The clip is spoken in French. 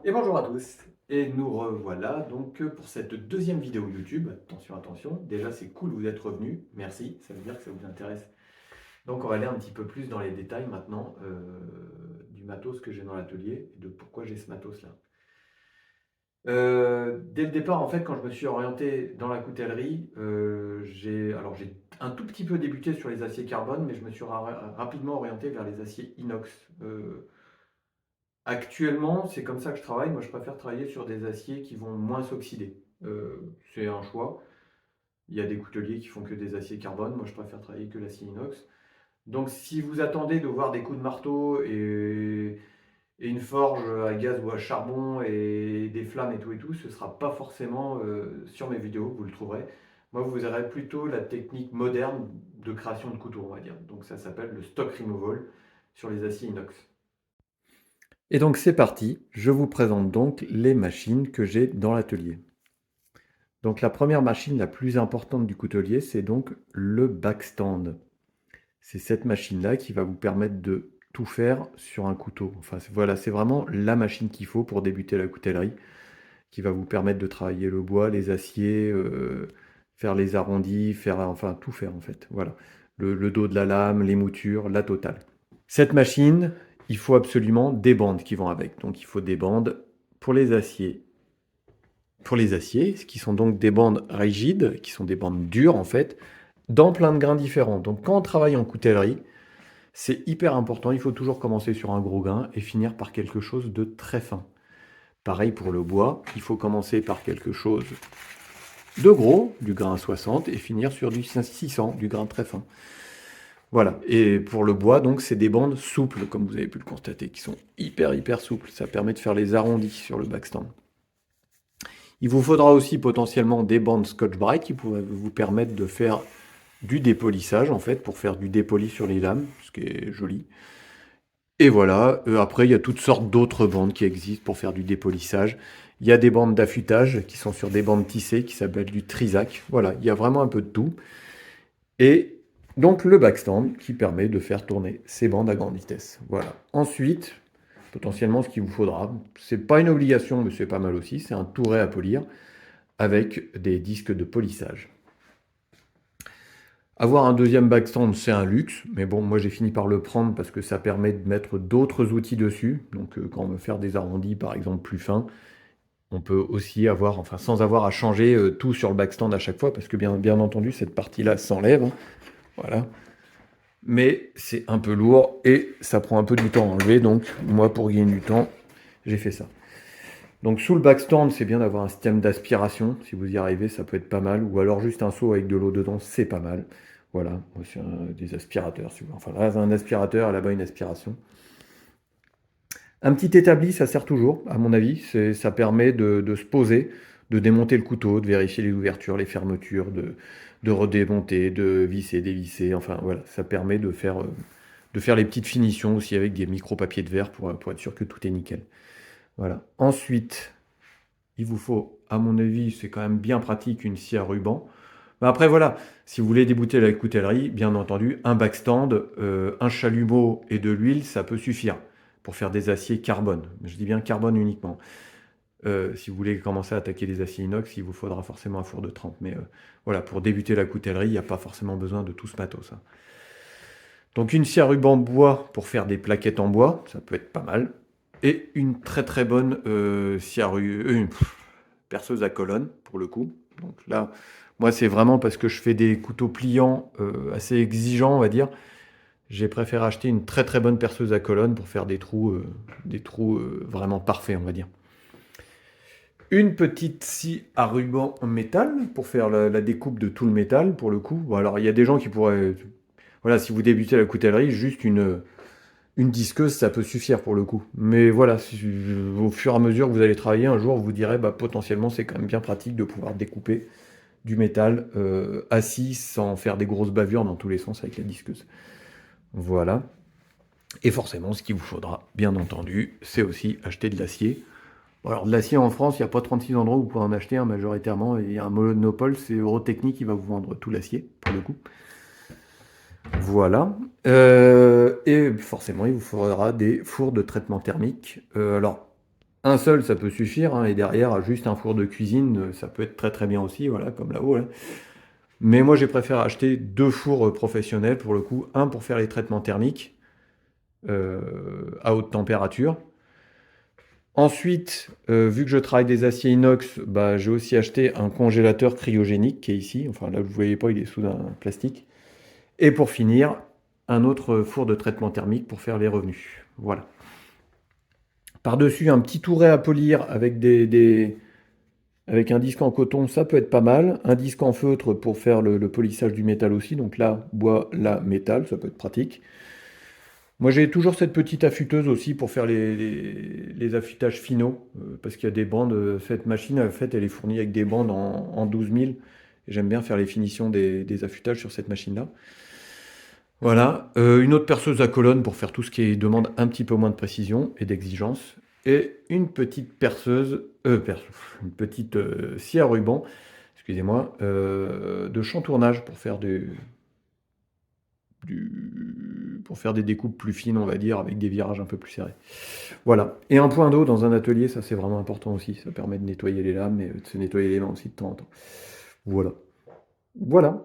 Et bonjour à tous. Et nous revoilà donc pour cette deuxième vidéo YouTube. Attention, attention. Déjà, c'est cool, vous êtes revenus. Merci, ça veut dire que ça vous intéresse. Donc, on va aller un petit peu plus dans les détails maintenant du matos que j'ai dans l'atelier et de pourquoi j'ai ce matos-là. Dès le départ, en fait, quand je me suis orienté dans la coutellerie, j'ai un tout petit peu débuté sur les aciers carbone, mais je me suis rapidement orienté vers les aciers inox. Actuellement, c'est comme ça que je travaille. Moi, je préfère travailler sur des aciers qui vont moins s'oxyder. C'est un choix. Il y a des couteliers qui font que des aciers carbone. Moi, je préfère travailler que l'acier inox. Donc, si vous attendez de voir des coups de marteau et une forge à gaz ou à charbon et des flammes et tout, ce ne sera pas forcément sur mes vidéos que vous le trouverez. Moi, vous verrez plutôt la technique moderne de création de couteaux, on va dire. Donc, ça s'appelle le stock removal sur les aciers inox. Et donc c'est parti, je vous présente donc les machines que j'ai dans l'atelier. Donc la première machine la plus importante du coutelier, c'est donc le backstand. C'est cette machine-là qui va vous permettre de tout faire sur un couteau. Enfin voilà, c'est vraiment la machine qu'il faut pour débuter la coutellerie, qui va vous permettre de travailler le bois, les aciers, faire les arrondis, enfin tout faire en fait. Voilà, le dos de la lame, les moutures, la totale. Cette machine, il faut absolument des bandes qui vont avec. Donc il faut des bandes pour les aciers. Pour les aciers, qui sont donc des bandes rigides, qui sont des bandes dures en fait, dans plein de grains différents. Donc quand on travaille en coutellerie, c'est hyper important, il faut toujours commencer sur un gros grain et finir par quelque chose de très fin. Pareil pour le bois, il faut commencer par quelque chose de gros, du grain 60, et finir sur du 600, du grain très fin. Voilà, et pour le bois, donc, c'est des bandes souples, comme vous avez pu le constater, qui sont hyper souples. Ça permet de faire les arrondis sur le backstand. Il vous faudra aussi potentiellement des bandes Scotch-Brite qui pourraient vous permettre de faire du dépolissage, en fait, pour faire du dépoli sur les lames, ce qui est joli. Et voilà, après, il y a toutes sortes d'autres bandes qui existent pour faire du dépolissage. Il y a des bandes d'affûtage qui sont sur des bandes tissées qui s'appellent du trisac. Voilà, il y a vraiment un peu de tout. Et donc le backstand qui permet de faire tourner ces bandes à grande vitesse. Voilà. Ensuite, potentiellement ce qu'il vous faudra, c'est pas une obligation mais c'est pas mal aussi, c'est un touret à polir avec des disques de polissage. Avoir un deuxième backstand, c'est un luxe, mais bon, moi j'ai fini par le prendre parce que ça permet de mettre d'autres outils dessus. Donc quand on veut faire des arrondis par exemple plus fins, on peut aussi avoir, enfin sans avoir à changer tout sur le backstand à chaque fois, parce que bien entendu cette partie-là s'enlève, hein. Voilà. Mais c'est un peu lourd et ça prend un peu du temps à enlever, donc moi pour gagner du temps, j'ai fait ça. Donc sous le backstand, c'est bien d'avoir un système d'aspiration, si vous y arrivez, ça peut être pas mal, ou alors juste un seau avec de l'eau dedans, c'est pas mal. Voilà, moi c'est des aspirateurs, si vous voulez. Enfin là, un aspirateur, là-bas une aspiration. Un petit établi, ça sert toujours, à mon avis, ça permet de se poser, de démonter le couteau, de vérifier les ouvertures, les fermetures, de redémonter, de visser, dévisser, enfin voilà, ça permet de faire les petites finitions aussi avec des micro-papiers de verre pour être sûr que tout est nickel. Voilà. Ensuite, il vous faut, à mon avis, c'est quand même bien pratique, une scie à ruban. Mais après, voilà, si vous voulez débouter la coutellerie, bien entendu, un backstand, un chalumeau et de l'huile, ça peut suffire pour faire des aciers carbone. Je dis bien carbone uniquement. Si vous voulez commencer à attaquer les aciers inox, il vous faudra forcément un four de 30. Mais voilà, pour débuter la coutellerie, il n'y a pas forcément besoin de tout ce matos, hein. Donc une scie à ruban bois pour faire des plaquettes en bois, ça peut être pas mal. Et une très bonne scie à perceuse à colonne, pour le coup. Donc là, moi c'est vraiment parce que je fais des couteaux pliants assez exigeants, on va dire. J'ai préféré acheter une très bonne perceuse à colonne pour faire des trous vraiment parfaits, on va dire. Une petite scie à ruban en métal pour faire la découpe de tout le métal, pour le coup. Bon, alors, il y a des gens qui pourraient... Voilà, si vous débutez la coutellerie, juste une disqueuse, ça peut suffire pour le coup. Mais voilà, au fur et à mesure que vous allez travailler, un jour, vous direz, bah, potentiellement, c'est quand même bien pratique de pouvoir découper du métal assis sans faire des grosses bavures dans tous les sens avec la disqueuse. Voilà. Et forcément, ce qu'il vous faudra, bien entendu, c'est aussi acheter de l'acier. Alors, de l'acier en France, il n'y a pas 36 endroits où vous pouvez en acheter, hein, majoritairement. Il y a un monopole, c'est Eurotechnique qui va vous vendre tout l'acier, pour le coup. Voilà. Et forcément, il vous faudra des fours de traitement thermique. Alors, un seul, ça peut suffire, hein, et derrière, juste un four de cuisine, ça peut être très très bien aussi, voilà, comme là-haut, là. Mais moi, j'ai préféré acheter 2 fours, professionnels pour le coup. Un pour faire les traitements thermiques, à haute température. Ensuite, vu que je travaille des aciers inox, bah, j'ai aussi acheté un congélateur cryogénique qui est ici. Enfin là, vous voyez pas, il est sous un plastique. Et pour finir, un autre four de traitement thermique pour faire les revenus. Voilà. Par-dessus, un petit touret à polir avec avec un disque en coton, ça peut être pas mal. Un disque en feutre pour faire le polissage du métal aussi. Donc là, bois, là, métal, ça peut être pratique. Moi, j'ai toujours cette petite affûteuse aussi pour faire les affûtages finaux, parce qu'il y a des bandes. Cette machine, en fait, elle est fournie avec des bandes en 12 000. Et j'aime bien faire les finitions des affûtages sur cette machine-là. Voilà. Une autre perceuse à colonne pour faire tout ce qui demande un petit peu moins de précision et d'exigence. Et une petite perceuse, une petite scie à ruban, excusez-moi, de chantournage pour faire pour faire des découpes plus fines, on va dire, avec des virages un peu plus serrés. Voilà. Et un point d'eau dans un atelier, ça c'est vraiment important aussi. Ça permet de nettoyer les lames et de se nettoyer les mains aussi de temps en temps. Voilà. Voilà.